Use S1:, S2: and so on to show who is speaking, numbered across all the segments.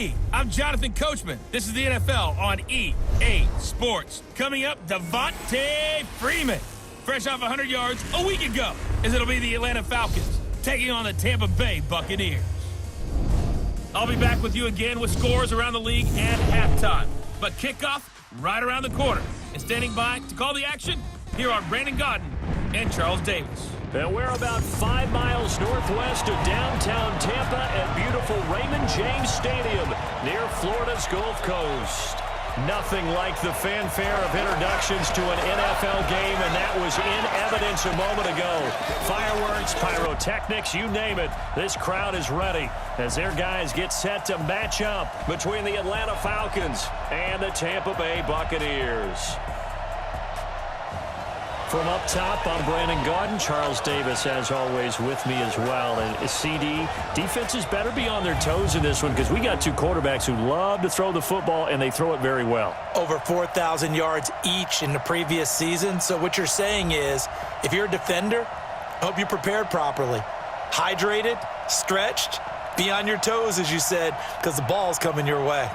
S1: Hey, I'm Jonathan Coachman. This is the NFL on EA Sports. Coming up, Devontae Freeman, fresh off 100 yards a week ago, as it'll be the Atlanta Falcons taking on the Tampa Bay Buccaneers. I'll be back with you again with scores around the league at halftime. But kickoff right around the corner. And standing by to call the action, here are Brandon Gaudin and Charles Davis.
S2: And we're about 5 miles northwest of downtown Tampa at beautiful Raymond James Stadium near Florida's Gulf Coast. Nothing like the fanfare of introductions to an NFL game, and that was in evidence a moment ago. Fireworks, pyrotechnics, you name it. This crowd is ready as their guys get set to match up between the Atlanta Falcons and the Tampa Bay Buccaneers. From up top, I'm Brandon Gaudin. Charles Davis, as always, with me as well. And CD, defenses better be on their toes in this one because we got two quarterbacks who love to throw the football, and they throw it very well.
S3: Over 4,000 yards each in the previous season. So what you're saying is, if you're a defender, I hope you're prepared properly. Hydrated, stretched, be on your toes, as you said, because the ball's coming your way.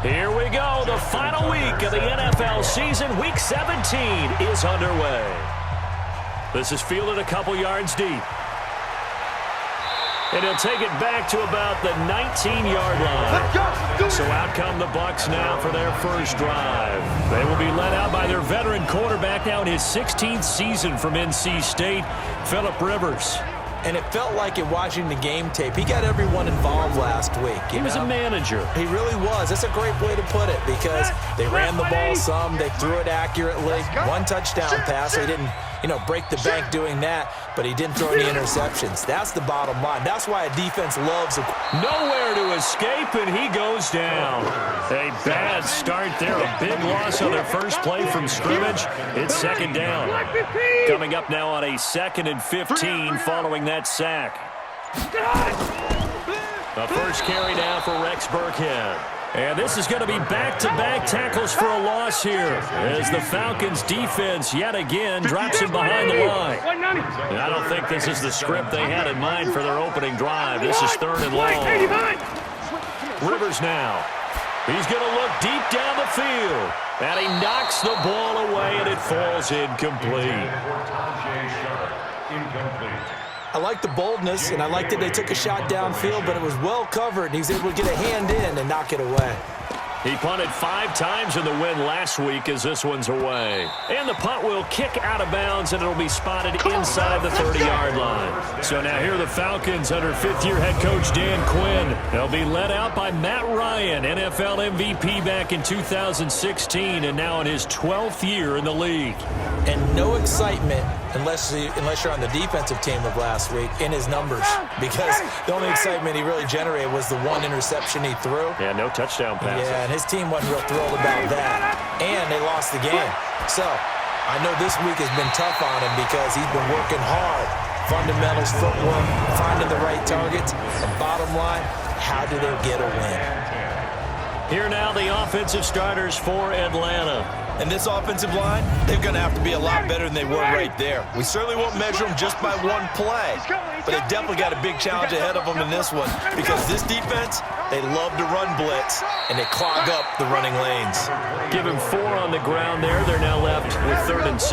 S2: Here we go. The final week of the NFL season. Week 17 is underway. This is fielded a couple yards deep. And he'll take it back to about the 19-yard line. So out come the Bucs now for their first drive. They will be led out by their veteran quarterback now in his 16th season from NC State, Phillip Rivers.
S3: And it felt like in watching the game tape, he got everyone involved last week.
S2: He was a manager.
S3: He really was. That's a great way to put it because they ran the ball some, they threw it accurately. One touchdown pass. They didn't, break the bank doing that, but he didn't throw any interceptions. That's the bottom line. That's why a defense loves it.
S2: Nowhere to escape, and he goes down. A bad start there. A big loss on their first play from scrimmage. It's second down. Coming up now on a 2nd and 15 following that sack. The first carry now for Rex Burkhead. And this is going to be back-to-back tackles for a loss here as the Falcons defense yet again drops him behind the line. And I don't think this is the script they had in mind for their opening drive. This is 3rd and long. Rivers now. He's going to look deep down the field. And he knocks the ball away, and it falls incomplete.
S3: I like the boldness, and I like that they took a shot downfield, but it was well covered, and he was able to get a hand in and knock it away.
S2: He punted 5 times in the win last week as this one's away. And the punt will kick out of bounds, and it'll be spotted inside the 30-yard line. So now here are the Falcons under 5th-year head coach Dan Quinn. They'll be led out by Matt Ryan, NFL MVP back in 2016, and now in his 12th year in the league.
S3: And no excitement unless you're on the defensive team of last week in his numbers, because the only excitement he really generated was the one interception he threw.
S2: Yeah, no touchdown passes.
S3: Yeah, and his team wasn't real thrilled about that. And they lost the game. So I know this week has been tough on him because he's been working hard. Fundamentals, footwork, finding the right targets. And bottom line, how do they get a win?
S2: Here now the offensive starters for Atlanta.
S4: And this offensive line, they're going to have to be a lot better than they were right there. We certainly won't measure them just by one play, but they definitely got a big challenge ahead of them in this one because this defense, they love to run blitz, and they clog up the running lanes.
S2: Give him 4 on the ground there. They're now left with 3rd and 6.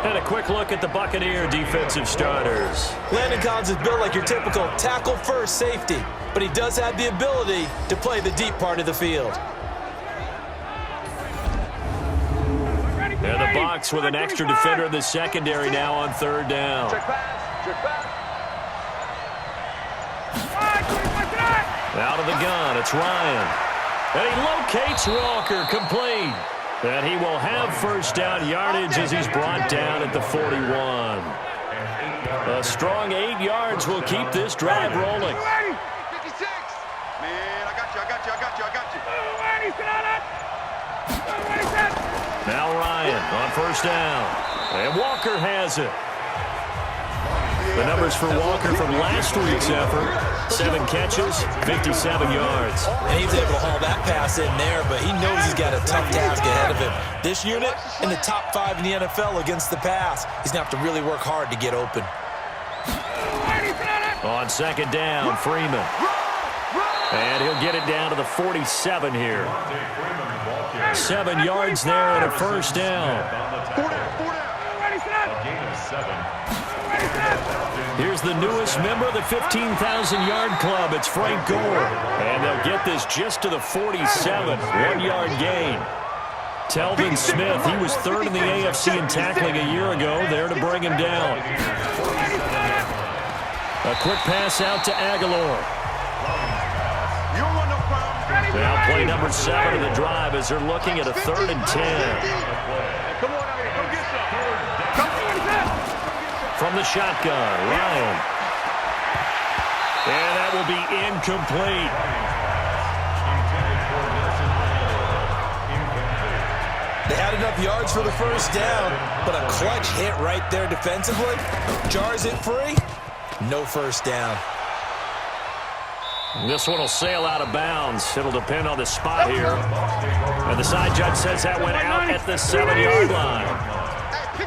S2: And a quick look at the Buccaneer defensive starters.
S3: Landon Collins is built like your typical tackle-first safety, but he does have the ability to play the deep part of the field.
S2: And the Bucs with an extra defender in the secondary now on 3rd down. Out of the gun, it's Ryan. And he locates Walker, complete. And he will have first down yardage as he's brought down at the 41. A strong 8 yards will keep this drive rolling.
S5: 56. Man, I got you.
S2: Now Ryan on first down. And Walker has it. The numbers for Walker from last week's effort: 7 catches, 57 yards.
S3: And he was able to haul that pass in there, but he knows he's got a tough task ahead of him. This unit in the top 5 in the NFL against the pass. He's going to have to really work hard to get open.
S2: On second down, Freeman. And he'll get it down to the 47 here. 7 yards there and a first down. Here's the newest member of the 15,000-yard club. It's Frank Gore. And they'll get this just to the 47. 1-yard gain. Telvin Smith, he was 3rd in the AFC in tackling a year ago, there to bring him down. A quick pass out to Aguilar. Now play number 7 of the drive as they're looking at a 3rd and 10. From the shotgun, Ryan. And that will be incomplete.
S3: They had enough yards for the first down, but a clutch hit right there defensively. Jars it free. No first down.
S2: This one will sail out of bounds. It'll depend on the spot here. And the side judge says that went out at the 7-yard line.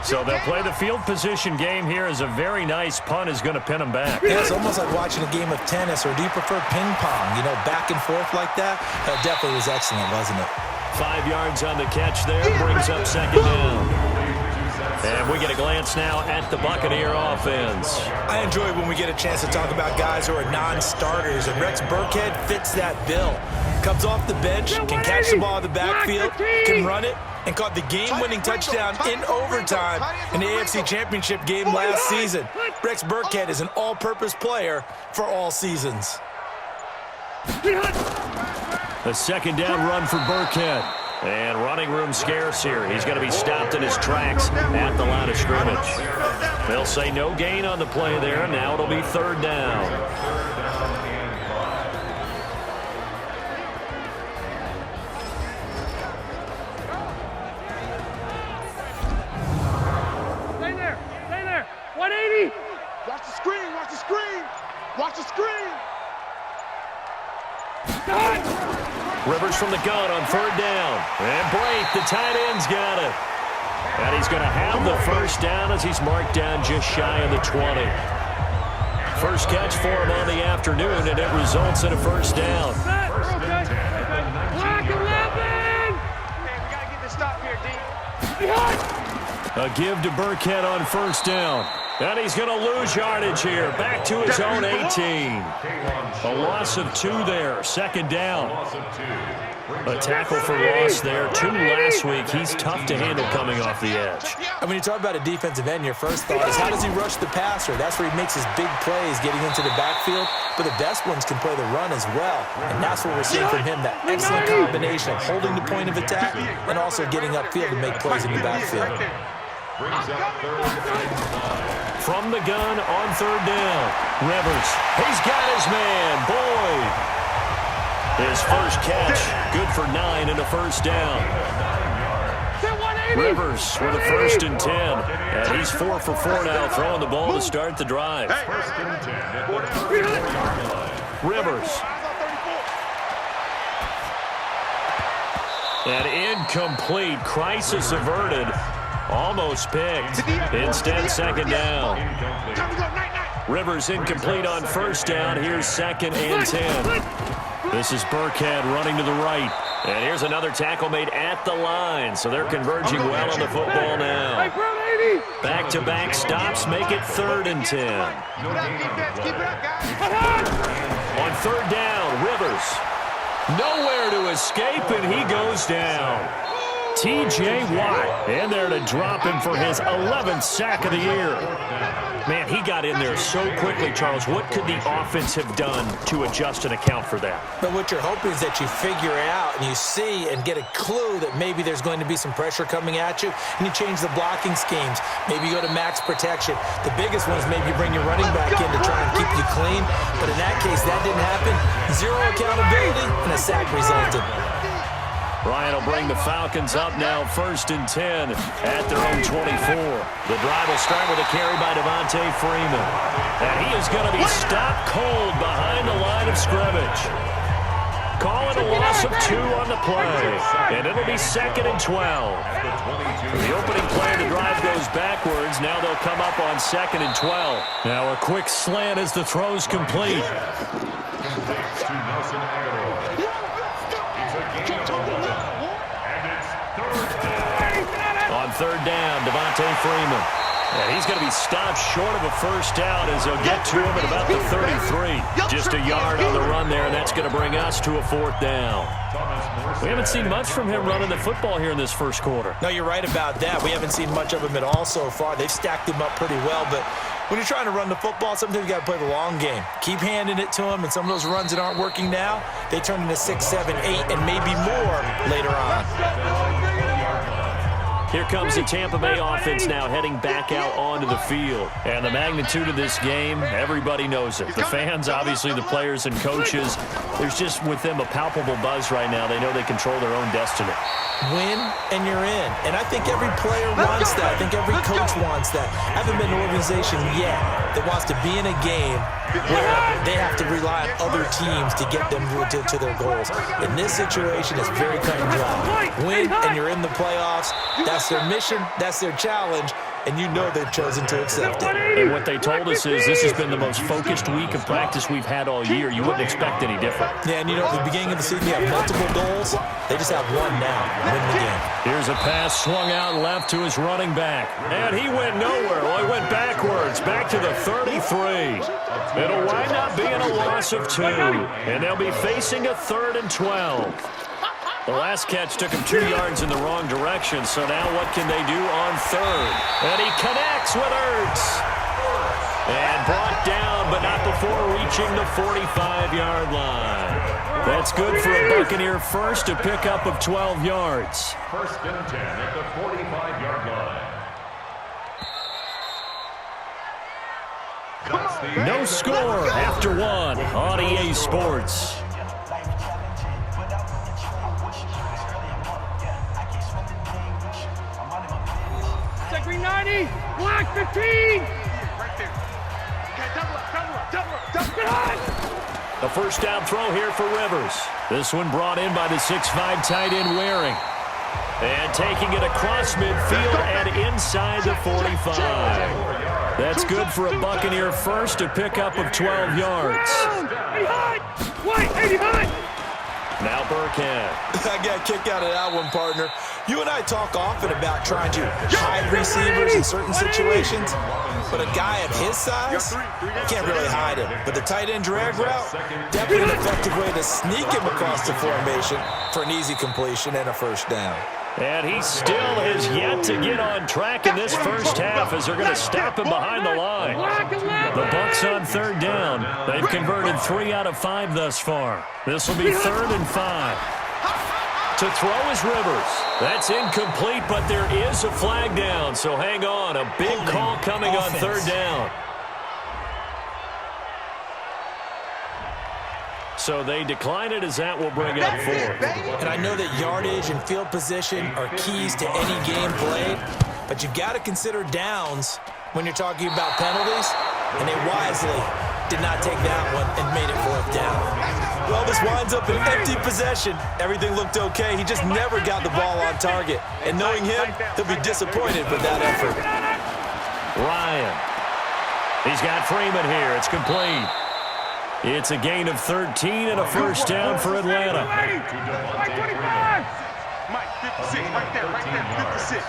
S2: So they'll play the field position game here as a very nice punt is going to pin them back.
S3: Yeah, it's almost like watching a game of tennis, or do you prefer ping pong? You know, back and forth like that? That definitely was excellent, wasn't it?
S2: 5 yards on the catch there, brings up second down. And we get a glance now at the Buccaneer offense.
S3: I enjoy when we get a chance to talk about guys who are non-starters, and Rex Burkhead fits that bill. Comes off the bench, can catch the ball in the backfield, can run it, and caught the game-winning touchdown in overtime in the AFC Championship game last season. Rex Burkhead is an all-purpose player for all seasons.
S2: A second down run for Burkhead. And running room scarce here. He's going to be stopped in his tracks at the line of scrimmage. They'll say no gain on the play there. Now it'll be 3rd down.
S5: Stay there. Stay there. 180. Watch the screen. Watch the screen. Watch the screen. Done.
S2: Rivers from the gun on 3rd down. And Blake, the tight end's got it. And he's going to have the first down as he's marked down just shy of the 20. First catch for him on the afternoon, and it results in a first down.
S5: Block 11. Man, we got to get the stop here, D.
S2: A give to Burkhead on first down. And he's going to lose yardage here. Back to his own 18. A loss of 2 there. Second down. A tackle for loss there. 2 last week. He's tough to handle coming off the edge.
S3: And when you talk about a defensive end, your first thought is, how does he rush the passer? That's where he makes his big plays, getting into the backfield. But the best ones can play the run as well. And that's what we're seeing from him, that excellent combination of holding the point of attack and also getting upfield to make plays in the backfield.
S2: From the gun on 3rd down. Rivers. He's got his man. Boyd. His first catch. Good for 9 and a first down. Rivers with a 1st and 10. And he's 4 for 4 now, throwing the ball to start the drive. Rivers. And incomplete. Crisis averted. Almost picked. Instead, second down. Rivers incomplete on first down. Here's 2nd and 10. This is Burkhead running to the right. And here's another tackle made at the line. So they're converging well on the football now. Back-to-back stops make it 3rd and 10. On 3rd down, Rivers. Nowhere to escape, and he goes down. T.J. Watt in there to drop him for his 11th sack of the year. Man, he got in there so quickly, Charles. What could the offense have done to adjust and account for that?
S3: But what you're hoping is that you figure out and you see and get a clue that maybe there's going to be some pressure coming at you, and you change the blocking schemes. Maybe you go to max protection. The biggest one is maybe you bring your running back in to try and keep you clean. But in that case, that didn't happen. 0 accountability, and a sack resulted.
S2: Ryan will bring the Falcons up now 1st and 10 at their own 24. The drive will start with a carry by Devontae Freeman. And he is going to be stopped cold behind the line of scrimmage. Calling a loss of 2 on the play. And it'll be 2nd and 12. For the opening play, the drive goes backwards. Now they'll come up on 2nd and 12. Now a quick slant as the throw's complete. On 3rd down, Devontae Freeman. And he's going to be stopped short of a first down as they'll get to him at about the 33. Just a yard on the run there, and that's going to bring us to a 4th down. We haven't seen much from him running the football here in this first quarter.
S3: No, you're right about that. We haven't seen much of him at all so far. They've stacked him up pretty well, but when you're trying to run the football, sometimes you got to play the long game. Keep handing it to him, and some of those runs that aren't working now, they turn into 6, 7, 8, and maybe more later on.
S2: Here comes the Tampa Bay offense now heading back out onto the field. And the magnitude of this game, everybody knows it. The fans, obviously the players and coaches, there's just with them a palpable buzz right now. They know they control their own destiny.
S3: Win, and you're in. And I think every player wants that. I think every coach wants that. I haven't been an organization yet that wants to be in a game where they have to rely on other teams to get them to their goals. In this situation, it's very cut and dry. Win, and you're in the playoffs. That's their mission. That's their challenge. And you know they've chosen to accept it.
S2: And what they told us is this has been the most focused week of practice we've had all year. You wouldn't expect any different.
S3: Yeah, and you know, at the beginning of the season, you have multiple goals. They just have one now. Win the game.
S2: Here's a pass swung out left to his running back. And he went nowhere. Well, he went backwards, back to the 33. It'll wind up being a loss of 2. And they'll be facing a 3rd and 12. The last catch took him 2 yards in the wrong direction, so now what can they do on 3rd? And he connects with Ertz. And brought down, but not before reaching the 45-yard line. That's good for a Buccaneer first, a pickup of 12 yards.
S6: 1st and 10 at the 45-yard line.
S2: No score after 1 on EA Sports.
S5: Green 90, black 15. Right there. Okay, double up.
S2: A first down throw here for Rivers. This one brought in by the 6'5" tight end Waring. And taking it across midfield and inside the 45. That's good for a Buccaneer first, a pickup of 12 yards. Now Burkhead.
S3: I got a kick out of that one, partner. You and I talk often about trying to hide receivers in certain situations, but a guy of his size, you can't really hide him. But the tight end drag route, definitely an effective way to sneak him across the formation for an easy completion and a first down.
S2: And he still has yet to get on track in this first half as they're going to stop him behind the line. The Bucs on 3rd down. They've converted 3 out of 5 thus far. This will be 3rd and 5. To throw is Rivers. That's incomplete, but there is a flag down, so hang on. A big call coming on 3rd down. So they decline it as that will bring up 4.
S3: And I know that yardage and field position are keys to any game played, but you've got to consider downs when you're talking about penalties, and they wisely did not take that one and made it 4th down. Well, this winds up an empty possession. Everything looked okay. He just never got the ball on target. And knowing him, he'll be disappointed with that effort.
S2: Ryan. He's got Freeman here. It's complete. It's a gain of 13 and a first down for Atlanta.
S5: Mike, 56, right there, 56.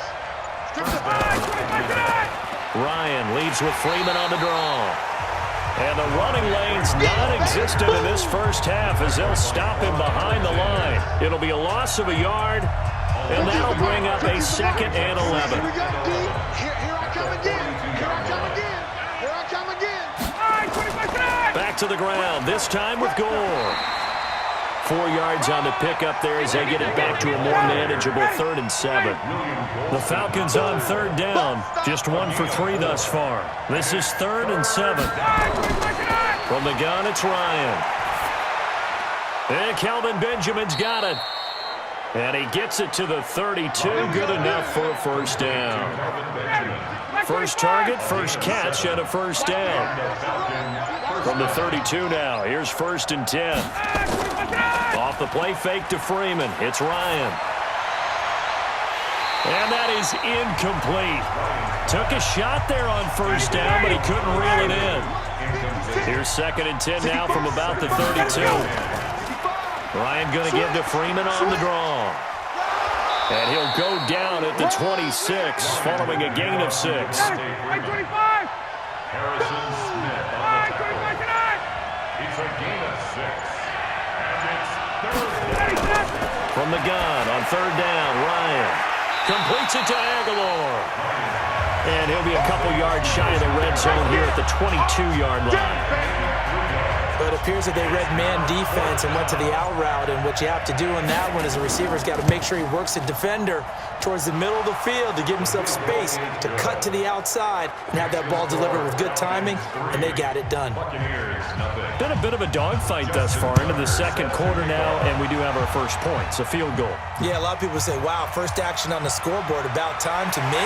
S2: Ryan leads with Freeman on the draw. And the running lane's non-existent in this first half as they'll stop him behind the line. It'll be a loss of a yard, and that'll bring up a 2nd and 11.
S5: Here I come again. Here I come again. Here I come again.
S2: Back to the ground, this time with Gore. 4 yards on the pickup there as they get it back to a more manageable 3rd and 7. The Falcons on 3rd down, just 1 for 3 thus far. This is 3rd and 7. From the gun, it's Ryan. And Kelvin Benjamin's got it. And he gets it to the 32. Good enough for a first down. First target, first catch, and a first down. From the 32 now, here's 1st and 10. Off the play fake to Freeman. It's Ryan. And that is incomplete. Took a shot there on first down, but he couldn't reel it in. Here's 2nd and 10 now from about the 32. Ryan going to give to Freeman on the draw. And he'll go down at the 26 following a gain of 6.
S6: Harrison Smith on the tackle. It's a gain of 6. And it's 3rd down.
S2: From the gun on 3rd down, Ryan completes it to Aguilar. And he'll be a couple yards shy of the red zone here at the 22-yard line.
S3: But it appears that they read man defense and went to the out route, and what you have to do on that one is the receiver's got to make sure he works the defender towards the middle of the field to give himself space to cut to the outside and have that ball delivered with good timing, and they got it done.
S2: Been a bit of a dogfight thus far into the 2nd quarter now, and we do have our first points, a field goal.
S3: Yeah, a lot of people say, wow, first action on the scoreboard, about time. To me,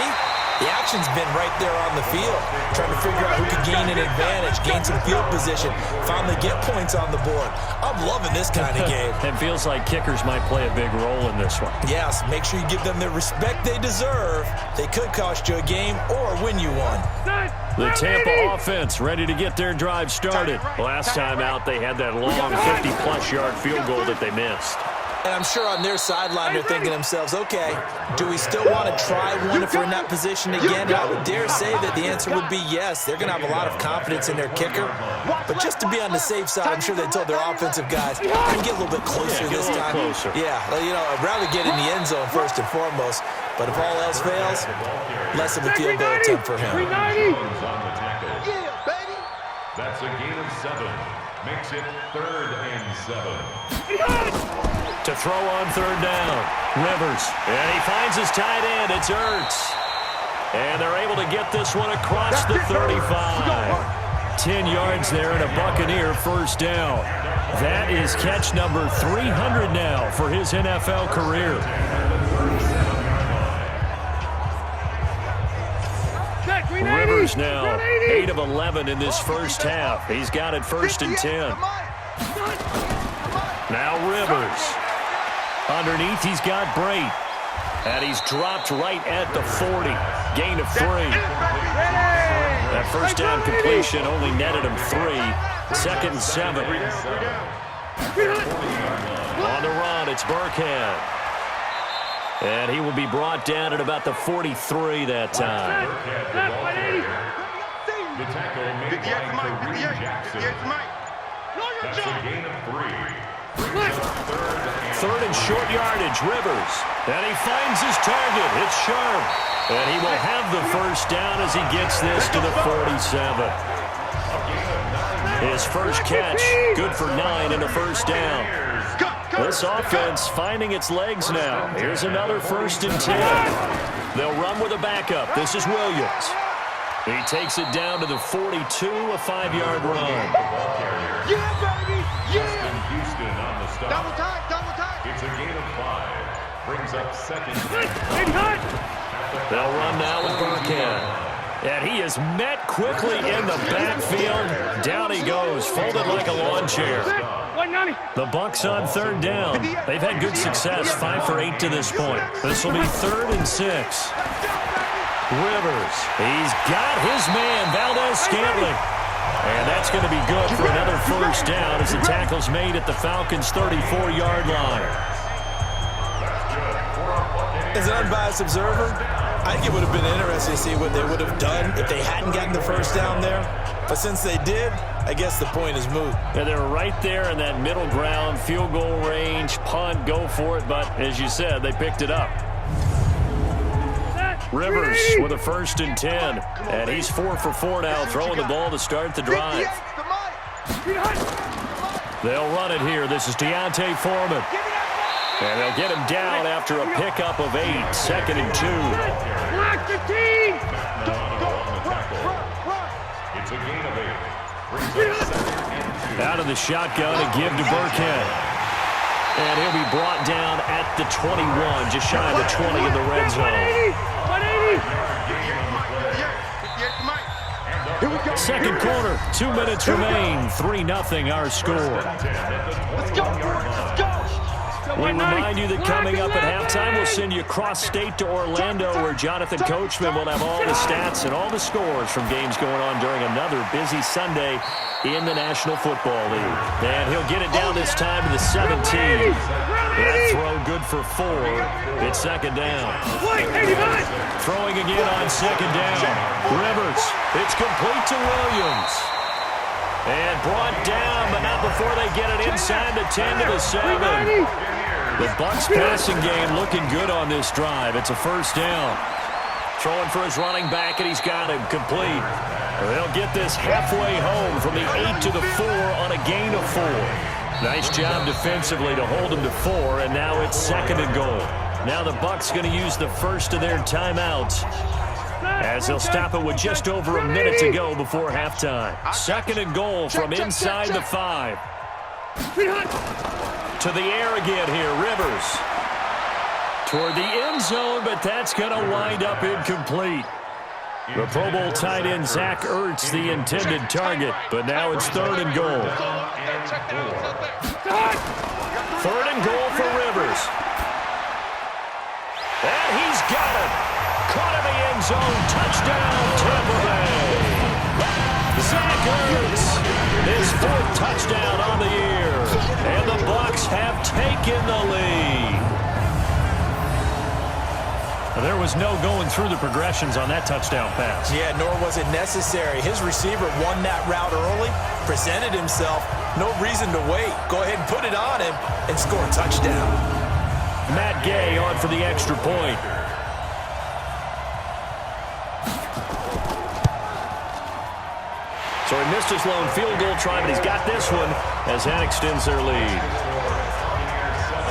S3: the action's been right there on the field, trying to figure out who could gain an advantage, gain some field position, finally get points on the board. I'm loving this kind of game.
S2: It feels like kickers might play a big role in this one.
S3: Yes, make sure you give them the respect they deserve. They could cost you a game or win you one.
S2: The Tampa offense ready to get their drive started. Last time out, they had that long 50-plus yard field goal that they missed.
S3: And I'm sure on their sideline they're thinking to themselves, okay, do we still want to try one if we're in that position again? And I would dare say that the answer would be yes. They're going to have a lot of confidence in their kicker. But just to be on the safe side, I'm sure they told their offensive guys, can we get a little bit closer this time? Yeah, you know, I'd rather get in the end zone first and foremost. But if all else fails, less of a field goal attempt for him.
S6: That's a gain of 7. Makes it 3rd and 7.
S2: To throw on 3rd down, Rivers. And he finds his tight end. It's Ertz. And they're able to get this one across the 35. 10 yards there and a Buccaneer first down. That is catch number 300 now for his NFL career. Rivers now 8 of 11 in this first half. He's got it 1st and 10. Now Rivers. Underneath, he's got Brate. And he's dropped right at the 40. Gain of 3. That first down completion only netted him 3. 2nd and 7. On the run, it's Burkhead. And he will be brought down at about the 43 that time.
S6: The tackle made by Kareem Jackson. That's a gain of 3.
S2: 3rd and short yardage, Rivers. And he finds his target. It's Sharp. And he will have the first down as he gets this to the 47. His first catch, good for 9 and a first down. This offense finding its legs now. Here's another 1st and 10. They'll run with a backup. This is Williams. He takes it down to the 42, a 5-yard run.
S5: Yeah, baby! Yeah!
S6: Houston on the stop.
S5: Double time!
S6: It's a gain of 5. Brings up 2nd and 10.
S2: They'll run now with Burkhead. And he is met quickly in the backfield. Down he goes, folded like a lawn chair. The Bucs on 3rd down. They've had good success, 5 for 8 to this point. This will be 3rd and 6. Rivers, he's got his man, Valdez-Scantling. And that's going to be good for another first down as the tackle's made at the Falcons' 34-yard line.
S3: As an unbiased observer, I think it would have been interesting to see what they would have done if they hadn't gotten the first down there. But since they did, I guess the point is moot.
S2: Yeah, they were right there in that middle ground, field goal range, punt, go for it. But as you said, they picked it up. Rivers with a 1st and 10. And he's 4 for 4 now, throwing the ball to start the drive. They'll run it here. This is Deontay Foreman. And they'll get him down after a pickup of 8. 2nd and 2.
S5: Block the team!
S6: It's a gain of 8. Brings up 2nd and 2.
S2: Out of the shotgun and give to Burkhead. And he'll be brought down at the 21, just shy of the 20 in the red zone.
S5: 180!
S2: Second quarter, 2 minutes remain, 3-0 our score.
S5: Let's go, let's go!
S2: We remind you that coming up at halftime, we'll send you cross-state to Orlando, where Jonathan Coachman will have all the stats and all the scores from games going on during another busy Sunday in the National Football League. And he'll get it down this time to the 17. That throw good for 4. It's second down. Throwing again on second down. Rivers. It's complete to Williams. And brought down, but not before they get it inside the 10 to the 7. The Bucs passing game looking good on this drive. It's a first down. Throwing for his running back, and he's got him complete. They'll get this halfway home from the 8 to the 4 on a gain of 4. Nice job defensively to hold him to 4, and now it's second and goal. Now the Bucs going to use the first of their timeouts, as they'll stop it with just over a minute to go before halftime. Second and goal from inside the 5. To the air again here, Rivers. Toward the end zone, but that's going to wind up incomplete. The Pro Bowl tight end Zach Ertz, the intended target, but now it's third and goal. Third and goal for Rivers. And he's got it. Caught in the end zone. Touchdown, Tampa Bay. Zach Ertz, his 4th touchdown on the year. And the Bucs have taken the lead. There was no going through the progressions on that touchdown pass.
S3: Yeah, nor was it necessary. His receiver won that route early, presented himself. No reason to wait. Go ahead and put it on him and score a touchdown.
S2: Matt Gay on for the extra point. So he missed his lone field goal try, but he's got this one as that extends their lead.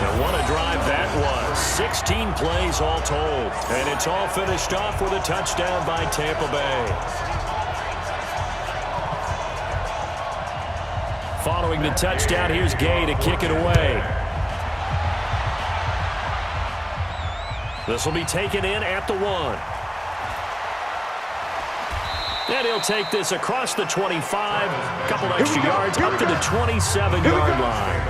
S2: And what a drive that was. 16 plays all told. And it's all finished off with a touchdown by Tampa Bay. Following the touchdown, here's Gay to kick it away. This will be taken in at the 1. And he'll take this across the 25. A couple extra yards up to the 27-yard line.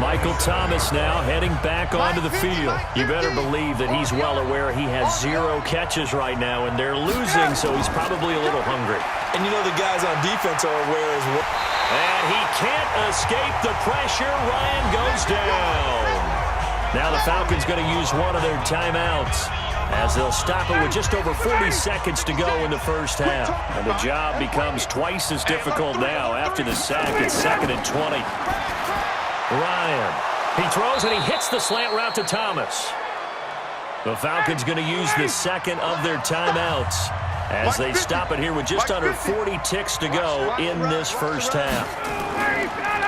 S2: Michael Thomas now heading back onto the field. You better believe that he's well aware he has 0 catches right now, and they're losing, so he's probably a little hungry.
S3: And you know the guys on defense are aware as well.
S2: And he can't escape the pressure. Ryan goes down. Now the Falcons going to use one of their timeouts, as they'll stop it with just over 40 seconds to go in the first half. And the job becomes twice as difficult now after the sack. It's second and 20. Ryan, he throws and he hits the slant route to Thomas. The Falcons going to use the second of their timeouts as they stop it here with just under 40 ticks to go in this first half.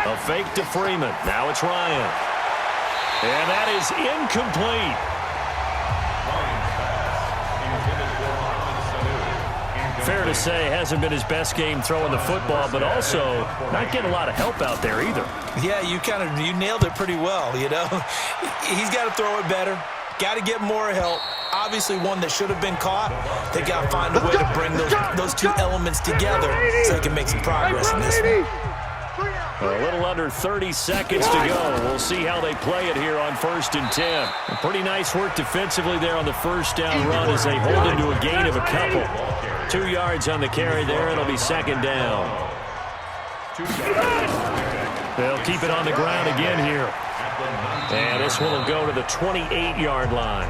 S2: A fake to Freeman. Now it's Ryan. And that is incomplete. Fair to say, hasn't been his best game throwing the football, but also not getting a lot of help out there either.
S3: Yeah, you nailed it pretty well, you know. He's got to throw it better. Got to get more help. Obviously one that should have been caught. They got to find a way to bring those two elements together so they can make some progress in this one.
S2: A little under 30 seconds to go. We'll see how they play it here on 1st and 10. A pretty nice work defensively there on the first down run as they hold him to a gain of a couple. 2 yards on the carry there. It'll be second down. They'll keep it on the ground again here. And this one will go to the 28-yard line.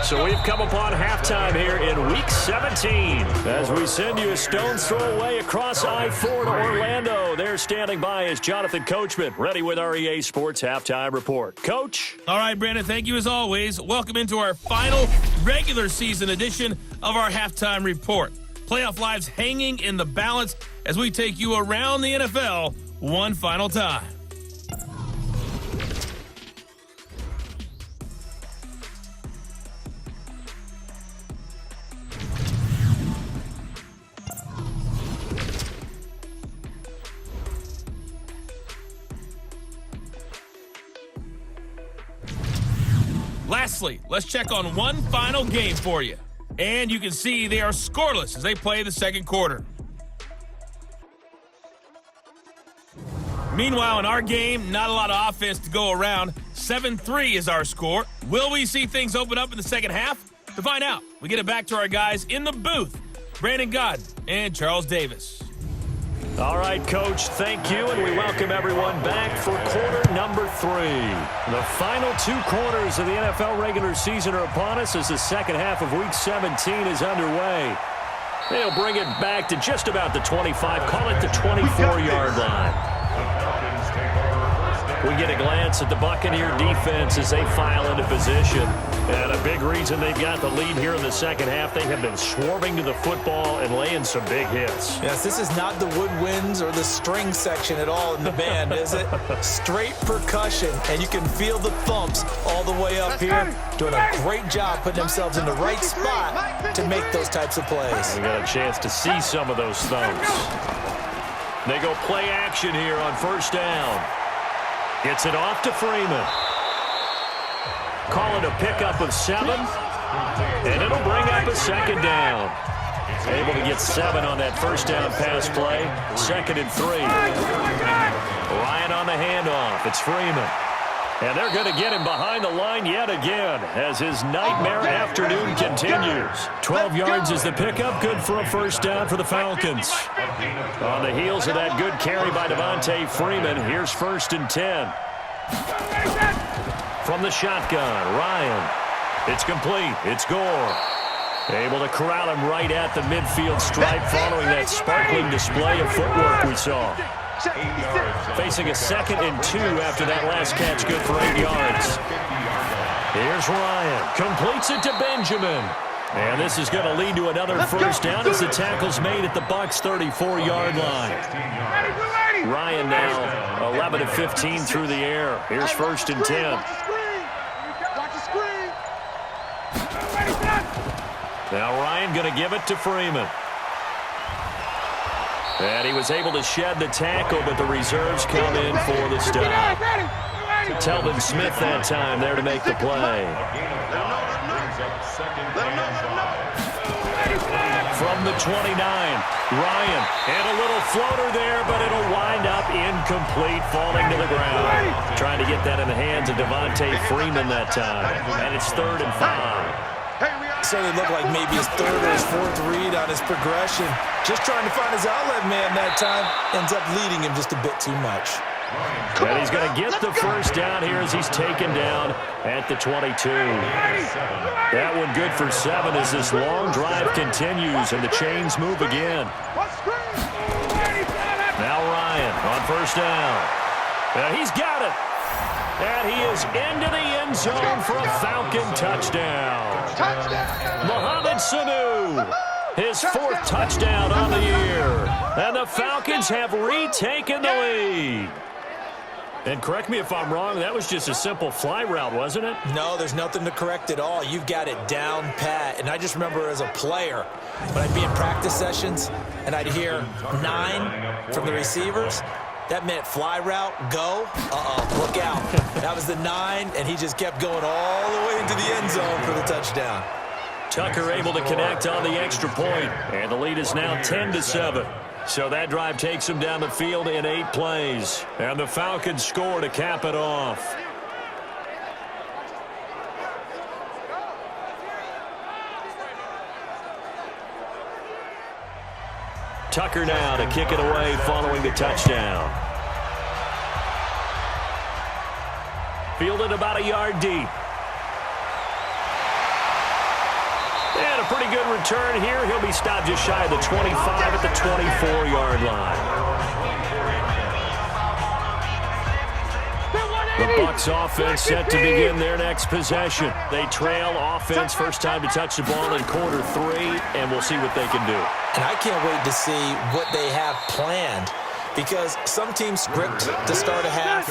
S2: So we've come upon halftime here in Week 17 as we send you a stone's throw away across I-4 to Orlando. There standing by is Jonathan Coachman, ready with our EA Sports Halftime Report. Coach?
S1: All right, Brandon, thank you as always. Welcome into our final regular season edition of our Halftime Report. Playoff lives hanging in the balance as we take you around the NFL one final time. Lastly, let's check on one final game for you. And you can see they are scoreless as they play the second quarter. Meanwhile, in our game, not a lot of offense to go around. 7-3 is our score. Will we see things open up in the second half? To find out, we get it back to our guys in the booth, Brandon Godden and Charles Davis.
S2: All right, Coach, thank you, and we welcome everyone back for quarter number 3. The final 2 quarters of the NFL regular season are upon us as the second half of Week 17 is underway. They'll bring it back to just about the 25, call it the 24-yard line. We get a glance at the Buccaneer defense as they file into position. And a big reason they've got the lead here in the second half, they have been swarming to the football and laying some big hits.
S3: Yes, this is not the woodwinds or the string section at all in the band, is it? Straight percussion, and you can feel the thumps all the way up here. Doing a great job putting themselves in the right spot to make those types of plays.
S2: We got a chance to see some of those thumps. They go play action here on first down. Gets it off to Freeman. Call it a pickup of 7. And it'll bring up a second down. Able to get 7 on that first down pass play. 2nd and 3. Ryan on the handoff. It's Freeman. And they're going to get him behind the line yet again as his nightmare afternoon continues. 12 yards is the pickup. Good for a first down for the Falcons. On the heels of that good carry by Devontae Freeman, here's 1st and 10. From the shotgun, Ryan. It's complete. It's Gore. Able to corral him right at the midfield stripe following that sparkling display of footwork we saw. Facing a 2nd and 2 after that last catch, good for 8 yards. Here's Ryan. Completes it to Benjamin. And this is going to lead to another first down as the tackle's made at the Bucs' 34-yard line. Ryan now 11 of 15 through the air. Here's 1st and 10. Now Ryan going to give it to Freeman. And he was able to shed the tackle, but the reserves come in for the stop. Telvin Smith that time there to make the play. From the 29, Ryan. And a little floater there, but it'll wind up incomplete, falling to the ground. Trying to get that in the hands of Devontae Freeman that time. And it's 3rd and 5.
S3: Certainly looked like maybe his 3rd or his 4th read on his progression. Just trying to find his outlet man that time. Ends up leading him just a bit too much.
S2: And he's going to get the first down here as he's taken down at the 22. That one good for 7 as this long drive continues and the chains move again. Now Ryan on first down. He's got it. And he is into the end zone for a Falcon touchdown. Mohamed Sanu, his 4th touchdown on the year. And the Falcons have retaken the lead. And correct me if I'm wrong, that was just a simple fly route, wasn't it?
S3: No, there's nothing to correct at all. You've got it down pat. And I just remember as a player, when I'd be in practice sessions and I'd hear 9 from the receivers, that meant fly route, go, look out. That was the 9, and he just kept going all the way into the end zone for the touchdown.
S2: Tucker able to connect on the extra point, and the lead is now 10-7. So that drive takes him down the field in 8 plays, and the Falcons score to cap it off. Tucker now to kick it away following the touchdown. Fielded about a yard deep. And a pretty good return here. He'll be stopped just shy of the 25 at the 24-yard line. The Bucs offense set to begin their next possession. They trail offense first time to touch the ball in quarter 3, and we'll see what they can do.
S3: And I can't wait to see what they have planned because some teams script to start a half.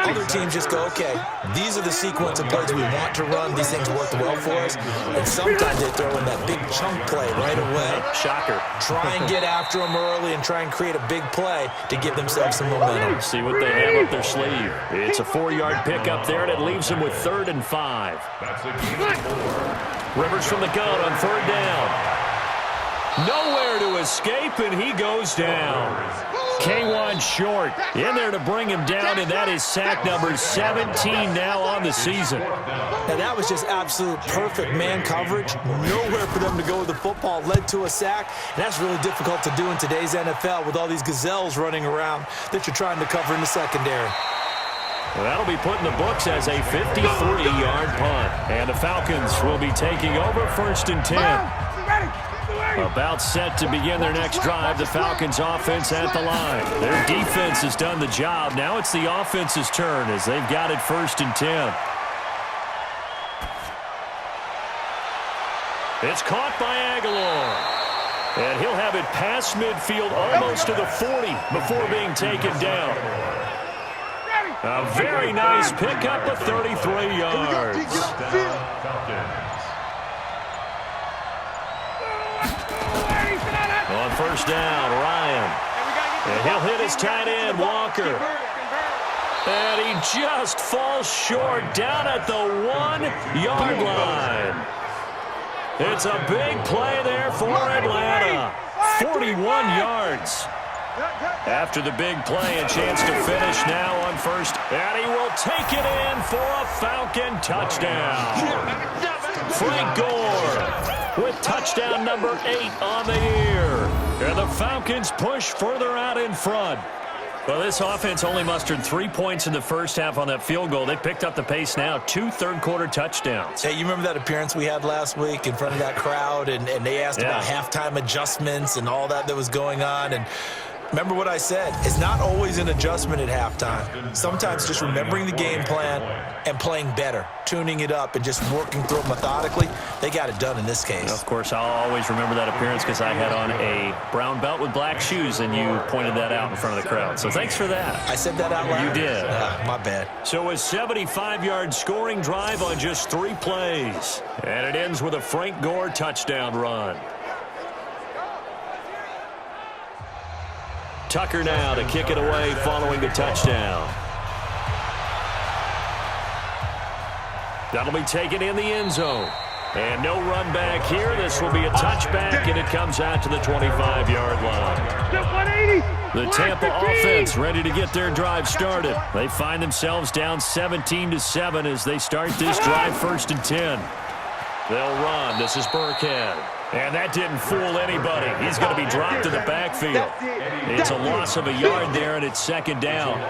S3: Other teams just go, okay, these are the sequence of plays we want to run. These things worked well for us. And sometimes they throw in that big chunk play right away.
S2: Shocker.
S3: Try and get after them early and try and create a big play to give themselves some momentum.
S2: See what they have up their sleeve. It's a 4-yard pickup there, and it leaves them with 3rd and 5.
S6: That's a gain of 4.
S2: Rivers from the gun on 3rd down. Nowhere to escape, and he goes down. K1 short in there to bring him down, and that is sack number 17 now on the season.
S3: Now, that was just absolute perfect man coverage. Nowhere for them to go with the football. Led to a sack, and that's really difficult to do in today's NFL with all these gazelles running around that you're trying to cover in the secondary.
S2: Well, that'll be put in the books as a 53-yard punt. And the Falcons will be taking over 1st and 10. About set to begin their next drive, the Falcons offense at the line. Their defense has done the job. Now it's the offense's turn as they've got it 1st and 10. It's caught by Aguilar. And he'll have it past midfield almost to the 40 before being taken down. A very nice pickup of 33 yards. On 1st down, Ryan. And he'll hit his tight end, Walker. And he just falls short down at the 1-yard line. It's a big play there for Atlanta. 41 yards. After the big play, a chance to finish now on 1st. And he will take it in for a Falcon touchdown. Frank Gore with touchdown number 8 on the year. And the Falcons push further out in front. Well, this offense only mustered 3 points in the first half on that field goal. They picked up the pace now, 2 third-quarter touchdowns.
S3: Hey, you remember that appearance we had last week in front of that crowd, and they asked about halftime adjustments and all that was going on, and remember what I said. It's not always an adjustment at halftime. Sometimes just remembering the game plan and playing better, tuning it up and just working through it methodically. They got it done in this case.
S2: Of course, I'll always remember that appearance because I had on a brown belt with black shoes, and you pointed that out in front of the crowd. So thanks for that.
S3: I said that out loud?
S2: You did.
S3: My bad.
S2: So a 75-yard scoring drive on just 3 plays. And it ends with a Frank Gore touchdown run. Tucker now to kick it away following the touchdown. That'll be taken in the end zone. And no run back here. This will be a touchback, and it comes out to the 25-yard line. The Tampa offense ready to get their drive started. They find themselves down 17-7 as they start this drive 1st and 10. They'll run. This is Burkhead. And that didn't fool anybody. He's going to be dropped in the backfield. It's a loss of a yard there, and it's 2nd down.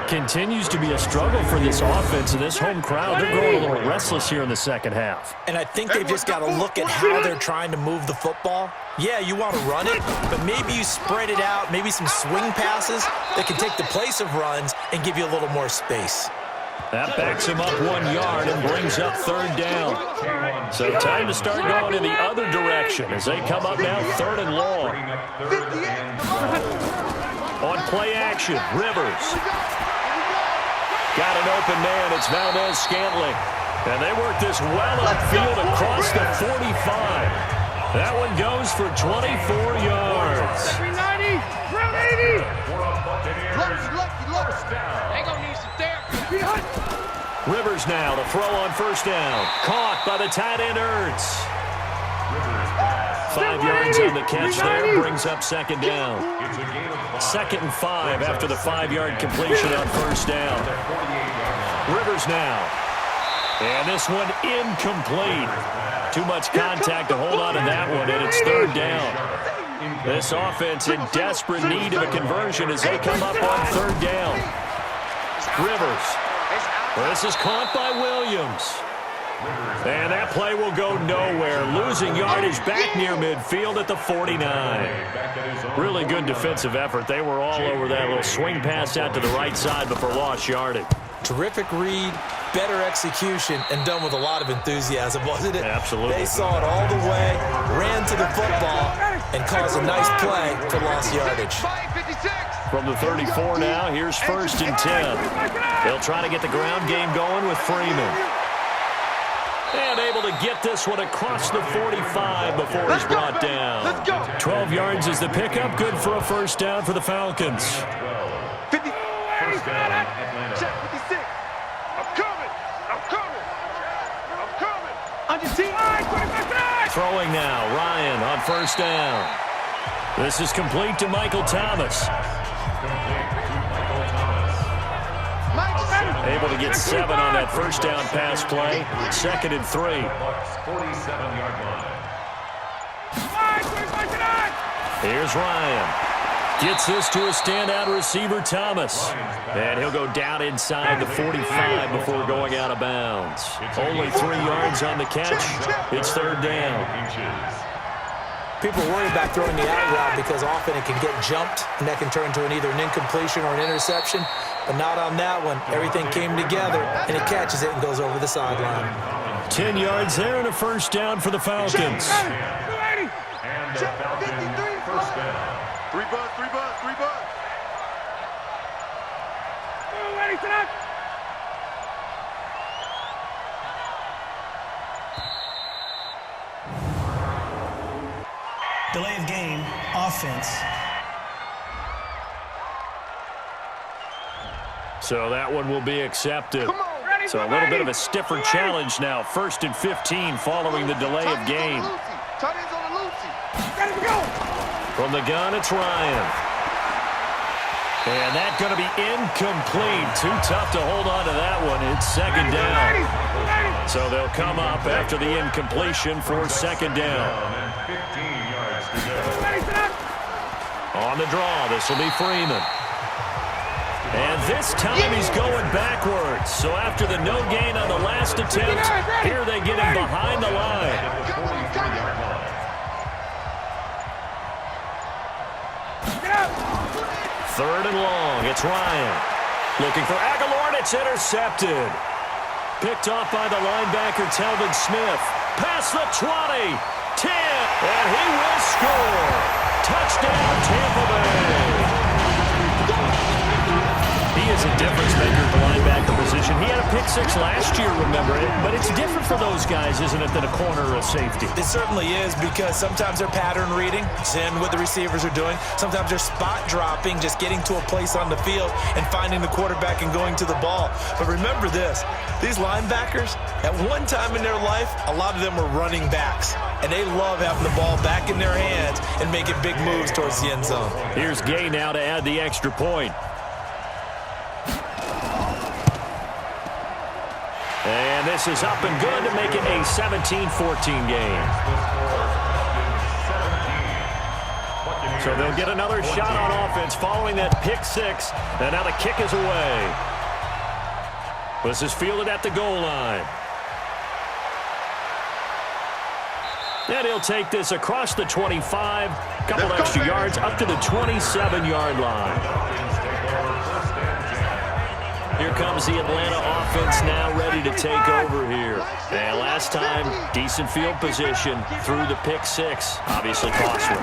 S2: Continues to be a struggle for this offense and this home crowd. They're growing a little restless here in the second half.
S3: And I think they've just got to look at how they're trying to move the football. Yeah, you want to run it, but maybe you spread it out, maybe some swing passes that can take the place of runs and give you a little more space.
S2: That backs him up 1 yard and brings up 3rd down. So time to start going in the other direction as they come up now 3rd and long. On play action, Rivers. Got an open man. It's Valdez Scantling. And they work this well upfield across the 45. That one goes for 24 yards. Rivers now to throw on 1st down. Caught by the tight end Ertz. 5 yards on the catch there. Brings up 2nd down. 2nd and 5 after the 5-yard completion on 1st down. Rivers now. And this one incomplete. Too much contact to hold on to that one, and it's 3rd down. This offense in desperate need of a conversion as they come up on 3rd down. Rivers. This is caught by Williams. And that play will go nowhere. Losing yardage back near midfield at the 49. Really good defensive effort. They were all over that little swing pass out to the right side before lost yardage.
S3: Terrific read, better execution, and done with a lot of enthusiasm, wasn't it?
S2: Absolutely.
S3: They saw it all the way, ran to the football, and cause a nice play for lost yardage.
S2: From the 34 now, here's 1st and 10. They'll try to get the ground game going with Freeman. And able to get this one across the 45 before he's brought down. 12 yards is the pickup. Good for a 1st down for the Falcons.
S5: 50. First down, Atlanta. Check 56. I'm coming. On your team.
S2: Throwing now. Ryan on 1st down. This is complete to Michael Thomas. Able to get 7 on that 1st down pass play. 2nd and 3.
S6: 47-yard line.
S2: Here's Ryan. Gets this to a standout receiver, Thomas. And he'll go down inside the 45 before going out of bounds. Only 3 yards on the catch. It's 3rd down.
S3: People worry about throwing the out route because often it can get jumped, and that can turn into either an incompletion or an interception. But not on that one. Everything came together, and he catches it and goes over the sideline.
S2: 10 yards there and a 1st down for the Falcons.
S6: And the Falcons, 1st down.
S5: 3 bucks. Ready, set up.
S7: Delay of game, offense.
S2: So that one will be accepted. So a little bit of a stiffer challenge now. 1st and 15 following the delay of game. From the gun, it's Ryan. And that's going to be incomplete. Too tough to hold on to that one. It's 2nd down. So they'll come up after the incompletion for 2nd down.
S6: 15 yards to go.
S2: On the draw, this will be Freeman. And this time he's going backwards. So after the no gain on the last attempt, here they get him behind the line. 3rd and long. It's Ryan. Looking for Aguilar, and it's intercepted. Picked off by the linebacker, Telvin Smith. Past the 20. 10. And he will score. Touchdown, Tampa Bay. He is a difference maker at the linebacker position. He had a pick 6 last year, remember it. But it's different for those guys, isn't it, than a corner or a safety?
S3: It certainly is, because sometimes they're pattern reading, seeing what the receivers are doing. Sometimes they're spot dropping, just getting to a place on the field and finding the quarterback and going to the ball. But remember this, these linebackers, at one time in their life, a lot of them were running backs. And they love having the ball back in their hands and making big moves towards the end zone.
S2: Here's Gay now to add the extra point. And this is up and good to make it a 17-14 game. So they'll get another shot on offense following that pick 6. And now the kick is away. This is fielded at the goal line. And he'll take this across the 25. Couple extra yards up to the 27-yard line. Here comes the Atlanta offense now ready to take over here. And last time, decent field position through the pick 6. Obviously costly.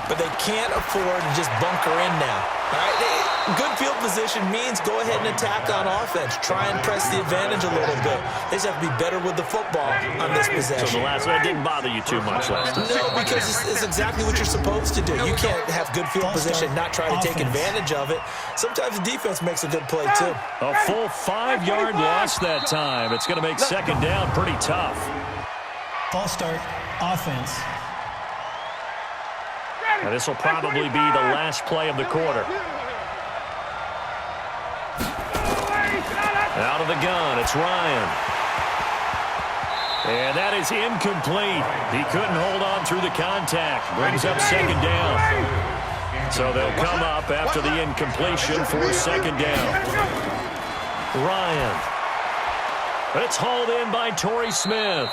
S3: But they can't afford to just bunker in now. All right? Good field position means go ahead and attack on offense. Try and press the advantage a little bit. They just have to be better with the football on this possession.
S2: So the last one didn't bother you too much last time?
S3: No, because it's exactly what you're supposed to do. You can't have good field position and not try to take advantage of it. Sometimes the defense makes a good play, too.
S2: A full 5-yard loss that time. It's going to make 2nd down pretty tough.
S7: False start, offense.
S2: Now this will probably be the last play of the quarter. Out of the gun, it's Ryan. And that is incomplete. He couldn't hold on through the contact. Brings up 2nd down. So they'll come up after the incompletion for 2nd down. Ryan. But it's hauled in by Torrey Smith.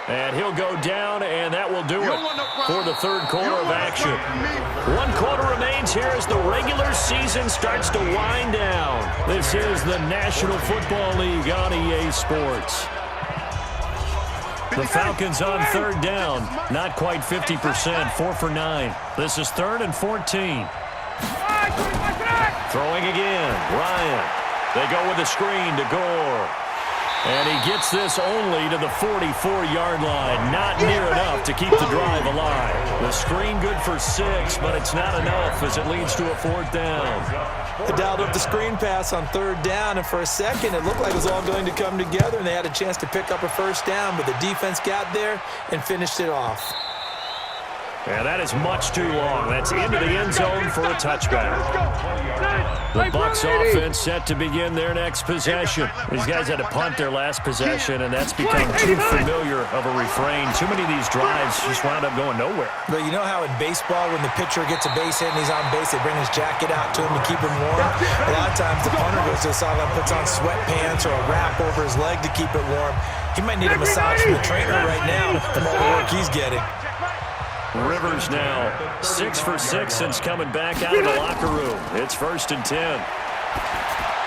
S2: And he'll go down, and that will do it for the 3rd quarter of action. 1 quarter remains here as the regular season starts to wind down. This is the National Football League on EA Sports. The Falcons on third down. Not quite 50%, 4 for 9. This is 3rd and 14. Throwing again, Ryan. They go with a screen to Gore. And he gets this only to the 44-yard line. Not near enough to keep the drive alive. The screen good for 6, but it's not enough as it leads to a 4th down.
S3: They dialed up the screen pass on 3rd down, and for a second it looked like it was all going to come together, and they had a chance to pick up a 1st down, but the defense got there and finished it off.
S2: Yeah, that is much too long. That's into the end zone for a touchback. The Bucs offense set to begin their next possession. These guys had to punt their last possession, and that's become too familiar of a refrain. Too many of these drives just wound up going nowhere.
S3: But you know how in baseball, when the pitcher gets a base hit and he's on base, they bring his jacket out to him to keep him warm? A lot of times the punter goes to the sideline, puts on sweatpants or a wrap over his leg to keep it warm. He might need a massage from the trainer right now from all the work he's getting.
S2: Rivers now 6 for 6 since coming back out of the locker room. It's 1st and 10.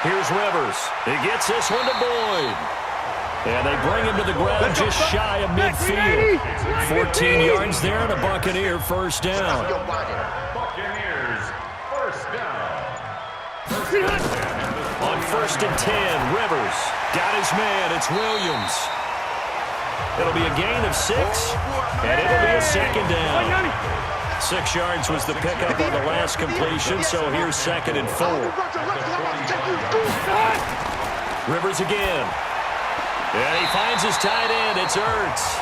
S2: Here's Rivers. He gets this one to Boyd. And they bring him to the ground just shy of midfield. 14 yards there and a Buccaneer 1st down.
S6: Buccaneers, 1st down.
S2: On 1st and 10, Rivers got his man. It's Williams. It'll be a gain of 6, and it'll be a 2nd down. 6 yards was the pickup on the last completion, so here's 2nd and 4. Rivers again. And he finds his tight end. It's Ertz.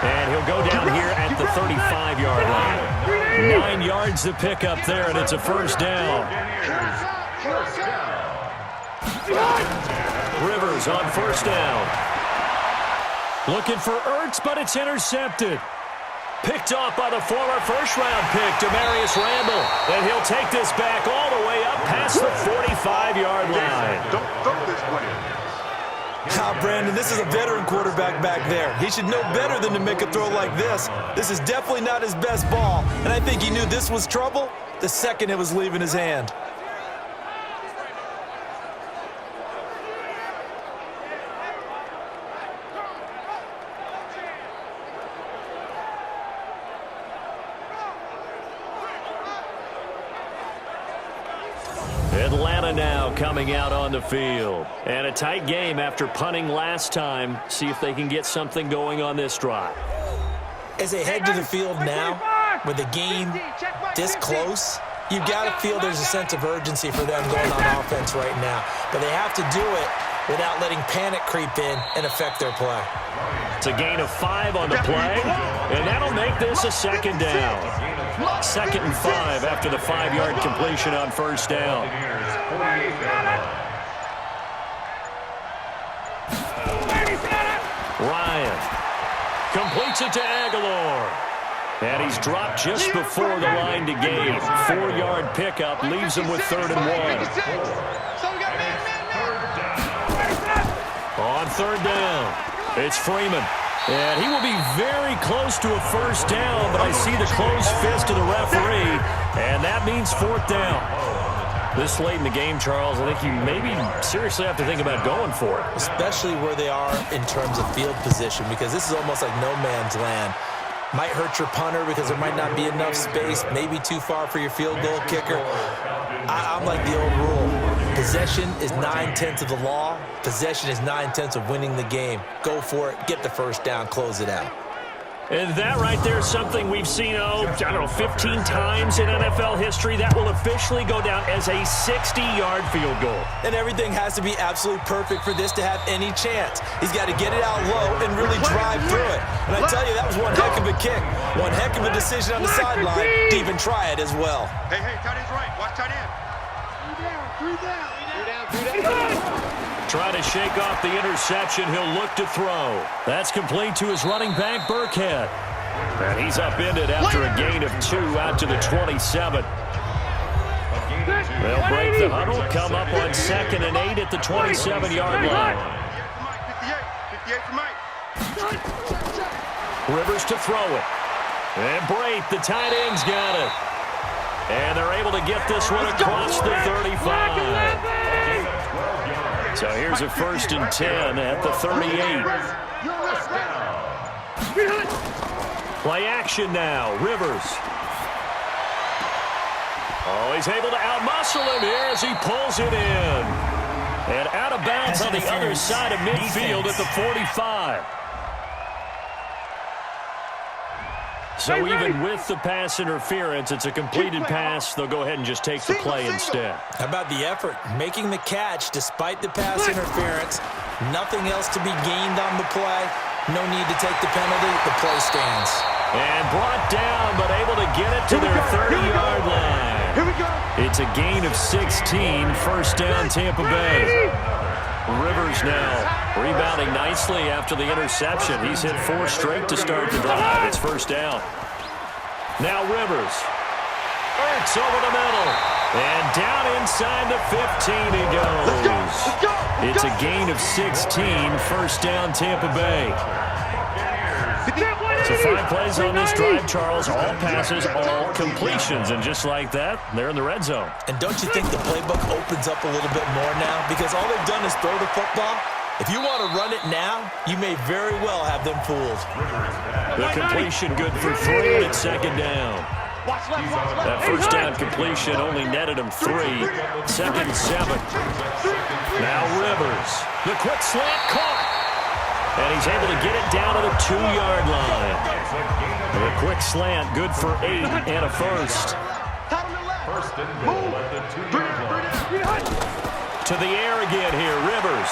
S2: And he'll go down here at the 35-yard line. 9 yards the pickup there, and it's a 1st down. Rivers on 1st down. Looking for Ertz, but it's intercepted. Picked off by the former first-round pick, Demarius Randall. And he'll take this back all the way up past the 45-yard line.
S5: Don't throw this one in.
S3: Brandon, this is a veteran quarterback back there. He should know better than to make a throw like this. This is definitely not his best ball, and I think he knew this was trouble the second it was leaving his hand.
S2: Atlanta now coming out on the field. And a tight game after punting last time. See if they can get something going on this drive.
S3: As they head to the field now, with the game this close, you've got to feel there's a sense of urgency for them going on offense right now. But they have to do it without letting panic creep in and affect their play.
S2: It's a gain of 5 on the play, and that'll make this a 2nd down. 2nd and 5 after the 5-yard completion on 1st down. Ryan completes it to Aguilar. And he's dropped just before the line to gain. 4-yard pickup leaves him with 3rd and 1. On 3rd down, it's Freeman. And he will be very close to a 1st down, but I see the closed fist of the referee, and that means 4th down. This late in the game, Charles, I think you maybe seriously have to think about going for it.
S3: Especially where they are in terms of field position, because this is almost like no man's land. Might hurt your punter because there might not be enough space, maybe too far for your field goal kicker. I'm like the old rule. Possession is 9/10 of the law. Possession is 9/10 of winning the game. Go for it, get the 1st down, close it out.
S2: And that right there is something we've seen, 15 times in NFL history. That will officially go down as a 60-yard field goal.
S3: And everything has to be absolutely perfect for this to have any chance. He's got to get it out low and really drive through it. And I tell you, that was one heck of a kick. One heck of a decision on the sideline to even try it as well.
S5: Hey, tight end's right. Watch tight end. 3 down.
S2: Try to shake off the interception. He'll look to throw. That's complete to his running back, Burkhead. And he's upended after a gain of 2 out to the 27. They'll break the huddle, come up on 2nd and 8 at the 27-yard line.
S5: 58 for Mike.
S2: Rivers to throw it. And Brate, the tight end's got it. And they're able to get this one across the 35. So here's a 1st and 10 at the 38. Play action now. Rivers. Oh, he's able to outmuscle him here as he pulls it in. And out of bounds on the other side of midfield at the 45. So even with the pass interference, it's a completed pass. They'll go ahead and just take the play instead.
S3: How about the effort? Making the catch despite the pass interference. Nothing else to be gained on the play. No need to take the penalty. The play stands.
S2: And brought down, but able to get it to their 30-yard line.
S5: Here we go.
S2: It's a gain of 16. First down, Tampa Bay. Rivers now rebounding nicely after the interception. He's hit 4 straight to start the drive. It's first down. Now Rivers. Ertz over the middle. And down inside the 15 he goes. It's a gain of 16. First down, Tampa Bay. So 5 plays on this drive, Charles. All passes, all completions. And just like that, they're in the red zone.
S3: And don't you think the playbook opens up a little bit more now? Because all they've done is throw the football. If you want to run it now, you may very well have them fooled.
S2: The completion good for 3, and it's second down. That first down completion only netted him 3. Second and 7. Now Rivers. The quick slant caught. And he's able to get it down to the 2-yard line. The quick slant, good for 8 and a first. To the air again here, Rivers.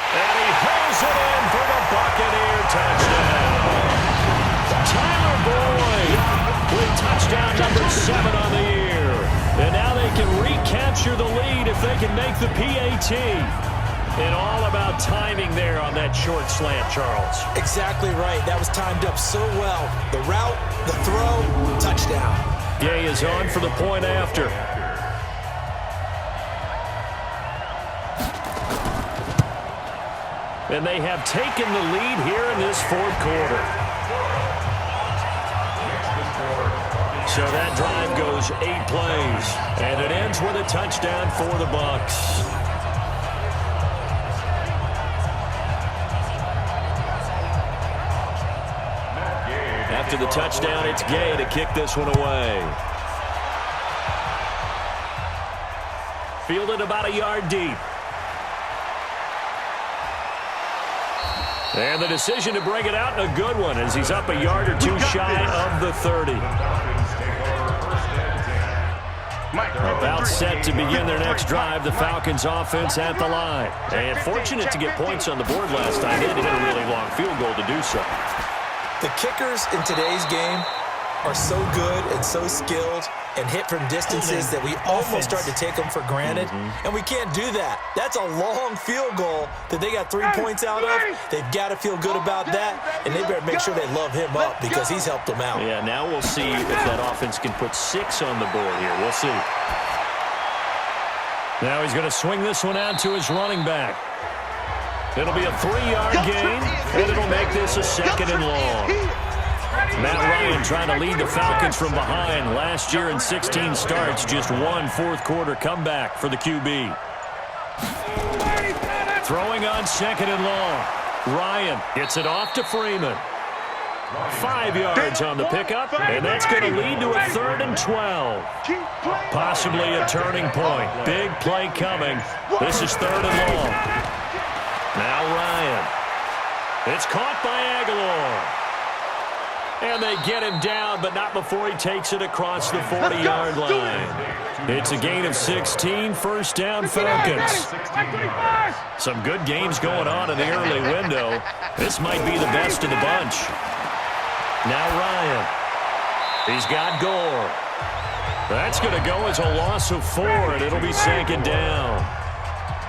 S2: And he holds it in for the Buccaneer touchdown. Tyler Boyd with touchdown number 7 on the year. And now they can recapture the lead if they can make the PAT. And all about timing there on that short slant, Charles.
S3: Exactly right. That was timed up so well. The route, the throw, touchdown.
S2: Gay is on for the point after. And they have taken the lead here in this 4th quarter. So that drive goes 8 plays. And it ends with a touchdown for the Bucs. After the touchdown, it's Gay to kick this one away. Fielded about a yard deep. And the decision to bring it out, and a good one, as he's up a yard or 2 shy of the 30. About set to begin their next drive, the Falcons offense at the line. And fortunate to get points on the board last time. They had to hit a really long field goal to do so.
S3: The kickers in today's game are so good and so skilled and hit from distances that we almost start to take them for granted. And we can't do that. That's a long field goal that they got 3 points out of. They've got to feel good about that, and they better make sure they love him up because he's helped them out.
S2: Yeah, now we'll see if that offense can put 6 on the board here. We'll see. Now he's going to swing this one out to his running back. It'll be a 3-yard gain, and it'll make this a 2nd and long. Matt Ryan trying to lead the Falcons from behind. Last year in 16 starts, just 1 fourth-quarter comeback for the QB. Throwing on 2nd and long. Ryan gets it off to Freeman. 5 yards on the pickup, and that's going to lead to a 3rd and 12. Possibly a turning point. Big play coming. This is 3rd and long. Now Ryan. It's caught by Aguilar. And they get him down, but not before he takes it across the 40-yard line. It's a gain of 16, first down Falcons. Some good games going on in the early window. This might be the best of the bunch. Now Ryan. He's got Gore. That's going to go as a loss of 4, and it'll be 2nd down.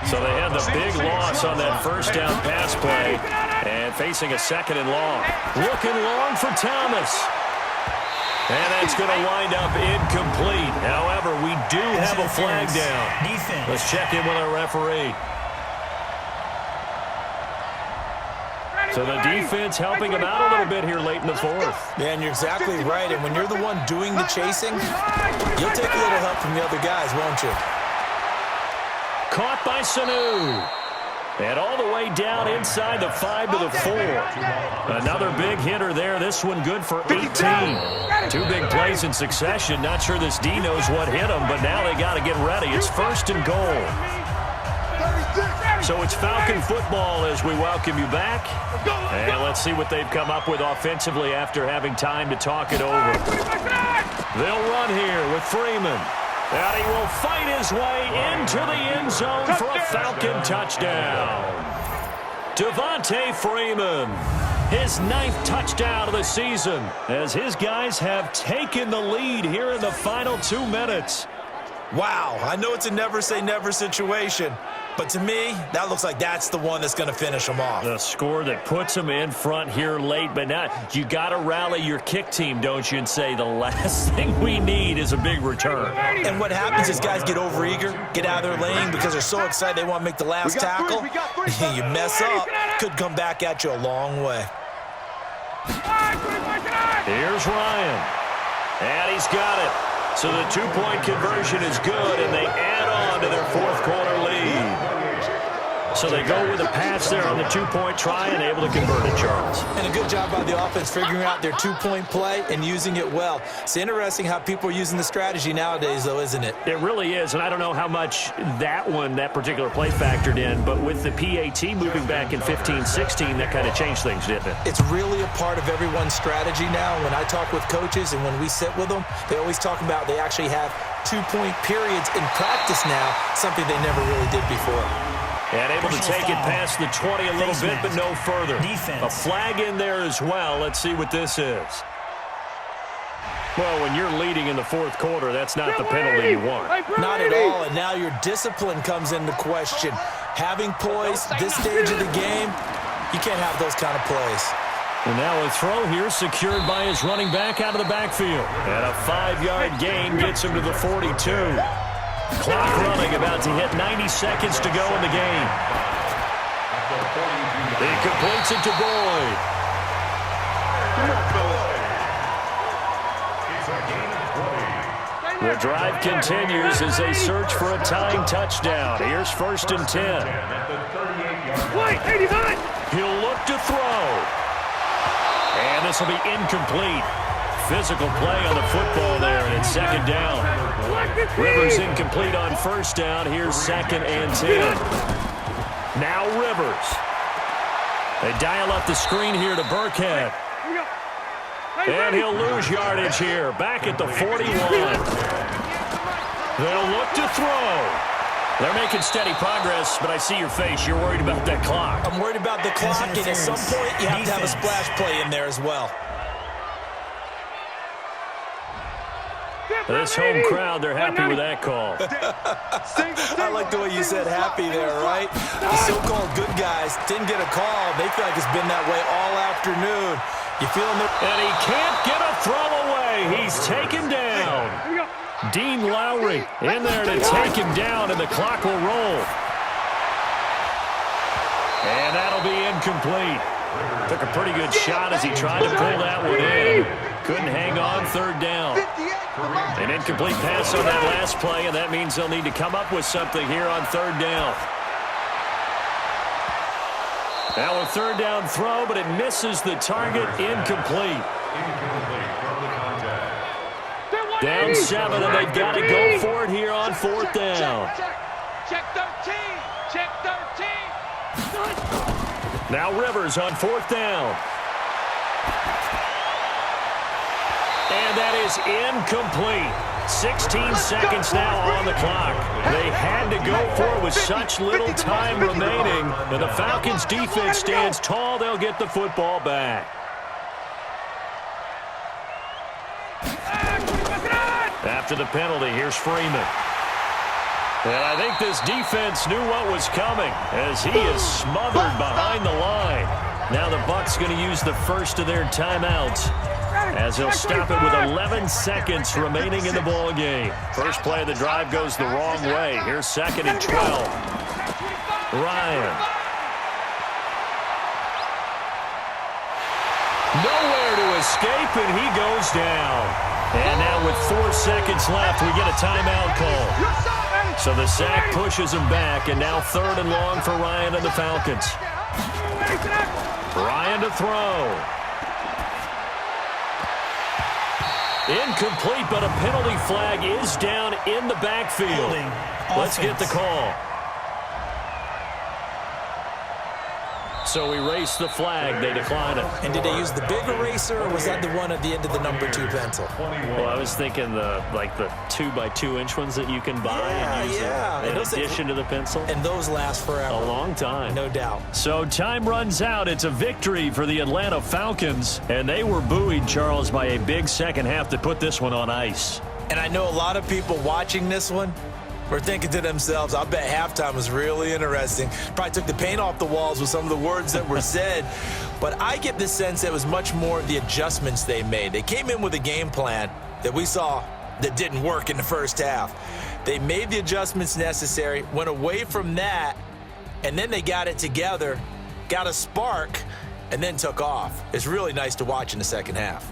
S2: So they had the big loss on that first down pass play and facing a 2nd and long. Looking long for Thomas. And that's going to wind up incomplete. However, we do have a flag down. Let's check in with our referee. So the defense helping him out a little bit here late in the 4th.
S3: Yeah, and you're exactly right. And when you're the one doing the chasing, you'll take a little help from the other guys, won't you?
S2: Caught by Sanu. And all the way down inside the 5 to the 4. Another big hitter there. This one good for 18. 2 big plays in succession. Not sure this D knows what hit him, but now they got to get ready. It's 1st and goal. So it's Falcon football as we welcome you back. And let's see what they've come up with offensively after having time to talk it over. They'll run here with Freeman. And he will fight his way into the end zone for a Falcon touchdown. Devontae Freeman, his 9th touchdown of the season, as his guys have taken the lead here in the final 2 minutes.
S3: Wow, I know it's a never-say-never situation, but to me, that looks like that's the one that's going to finish them off.
S2: The score that puts them in front here late, but now you got to rally your kick team, don't you, and say the last thing we need is a big return.
S3: And what happens is guys get overeager, get out of their lane because they're so excited they want to make the last tackle. You mess up, could come back at you a long way.
S2: Here's Ryan, and he's got it. So the 2-point conversion is good, and they add on to their 4th quarter lead. So they go with a pass there on the 2-point try and able to convert it, Charles.
S3: And a good job by the offense figuring out their 2-point play and using it well. It's interesting how people are using the strategy nowadays, though, isn't it?
S2: It really is, and I don't know how much that particular play factored in, but with the PAT moving back in 15-16, that kind of changed things, didn't it?
S3: It's really a part of everyone's strategy now. When I talk with coaches and when we sit with them, they always talk about they actually have 2-point periods in practice now, something they never really did before.
S2: And able to take it past the 20 a little bit, but no further. A flag in there as well. Let's see what this is. Well, when you're leading in the 4th quarter, that's not the penalty you want.
S3: Not at all, and now your discipline comes into question. Having poise this stage of the game, you can't have those kind of plays.
S2: And now a throw here secured by his running back out of the backfield. And a 5-yard gain gets him to the 42. Clock running, about to hit 90 seconds to go in the game. He completes it to Boyd. The drive continues as they search for a tying touchdown. Here's 1st and 10. He'll look to throw. And this will be incomplete. Physical play on the football there, and it's 2nd down. Rivers incomplete on 1st down. Here's 2nd and 10. Now Rivers. They dial up the screen here to Burkhead. And he'll lose yardage here. Back at the 41. They'll look to throw. They're making steady progress, but I see your face. You're worried about that clock.
S3: I'm worried about the clock, and at some point you have to have a splash play in there as well.
S2: This home crowd, they're happy with that call.
S3: I like the way you said happy there, right? The so-called good guys didn't get a call. They feel like it's been that way all afternoon. You feeling the...
S2: And he can't get a throw away. He's taken down. Dean Lowry in there to take him down, and the clock will roll. And that'll be incomplete. Took a pretty good shot as he tried to pull that one in. Couldn't hang on, 3rd down. An incomplete pass on that last play, and that means they'll need to come up with something here on 3rd down. Now a 3rd down throw, but it misses the target, incomplete. Down 7, and they've got to go for it here on 4th down.
S5: Check 13. Check 13.
S2: Now Rivers on 4th down. And that is incomplete. 16 seconds now on the clock. They had to go for it with such little time remaining. And the Falcons defense stands tall. They'll get the football back. After the penalty, here's Freeman. And I think this defense knew what was coming as he is smothered behind the line. Now the Bucs going to use the first of their timeouts as they'll stop it with 11 seconds remaining in the ball game. First play of the drive goes the wrong way. Here's 2nd and 12. Ryan. Nowhere to escape, and he goes down. And now with 4 seconds left, we get a timeout call. So the sack pushes him back, and now 3rd and long for Ryan and the Falcons. Ryan to throw. Incomplete, but a penalty flag is down in the backfield. Let's get the call. So erase the flag. They decline it.
S3: And did they use the big eraser, or was that the one at the end of the number 2 pencil?
S2: Well, I was thinking the 2x2-inch ones that you can buy and use in addition to the pencil.
S3: And those last forever.
S2: A long time.
S3: No doubt.
S2: So time runs out. It's a victory for the Atlanta Falcons. And they were buoyed, Charles, by a big second half that put this one on ice.
S3: And I know a lot of people watching this one were thinking to themselves, I bet halftime was really interesting. Probably took the paint off the walls with some of the words that were said. But I get the sense it was much more the adjustments they made. They came in with a game plan that we saw that didn't work in the first half. They made the adjustments necessary, went away from that, and then they got it together, got a spark, and then took off. It's really nice to watch in the second half.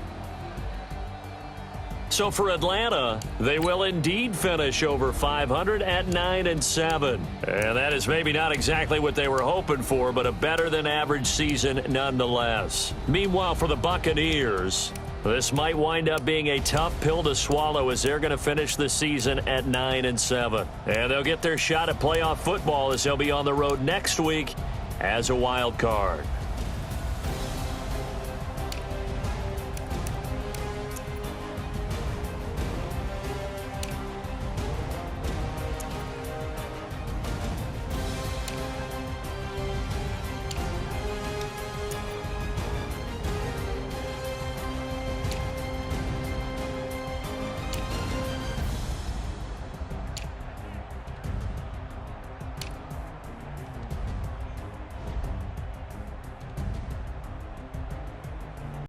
S2: So for Atlanta, they will indeed finish over 500 at 9-7. And that is maybe not exactly what they were hoping for, but a better than average season nonetheless. Meanwhile, for the Buccaneers, this might wind up being a tough pill to swallow as they're going to finish the season at 9-7. And they'll get their shot at playoff football as they'll be on the road next week as a wild card.